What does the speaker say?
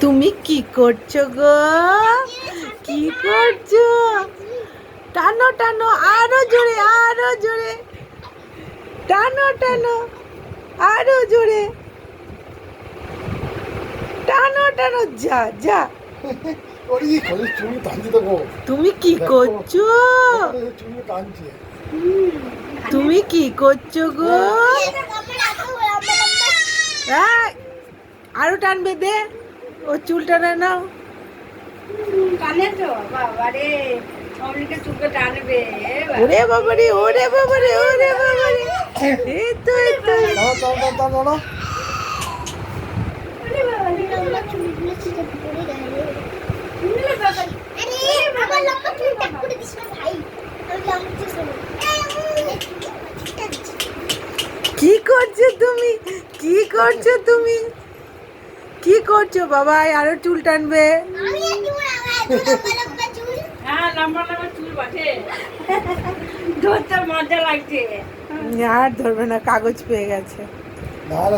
তুমি কি করছো গো? কি করছো? টানো টানো, আরো জোরে, আরো জোরে টানো, টানো আরো জোরে টানো টানো, যা যা। ওরে খালি চুল টানছে দেখো। তুমি কি করছো? চুল টানছে। তুমি কি করছো গো? এই, আরো টানবে, দে ও চুল টানে নাও। টানে তো বাবারে, অমলিকে চুলকে টানবে ওরে বাবারে, ওরে বাবারে, ওরে বাবারে, এই তো এই তো। দাঁড়া দাঁড়া দাঁড়া দাঁড়া। কি করছো তুমি? কি করছো তুমি? কি করছো বাবা? আরো চুল টানবে। হ্যাঁ, লম্বা লম্বা চুল বটে। ধরতে মজা লাগছে। আর ধরবে না, কাগজ পেয়ে গেছে। দাঁড়া